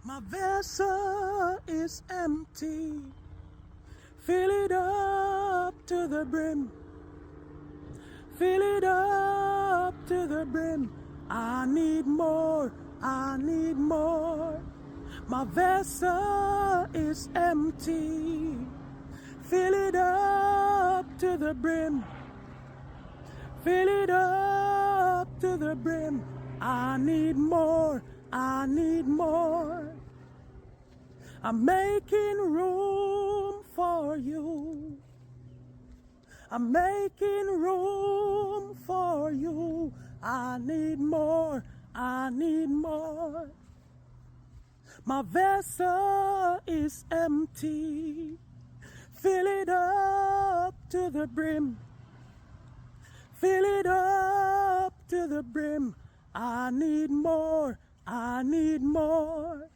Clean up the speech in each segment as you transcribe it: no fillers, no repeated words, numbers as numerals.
My vessel is empty. Fill it up to the brim. Fill it up to the brim. I need more. I need more. My vessel is empty. Fill it up to the brim. Fill it up to the brim. I need more. I need more. I'm making room for you. I'm making room for you. I need more. I need more. My vessel is empty. Fill it up to the brim. Fill it up to the brim. I need more. I need more.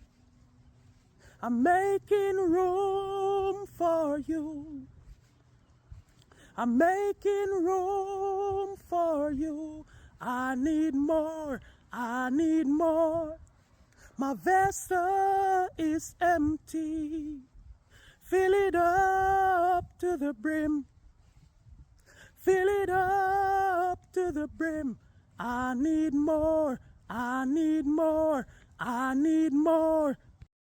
I'm making room for you. I'm making room for you. I need more. I need more. My vessel is empty. Fill it up to the brim. Fill it up to the brim. I need more. I need more. I need more.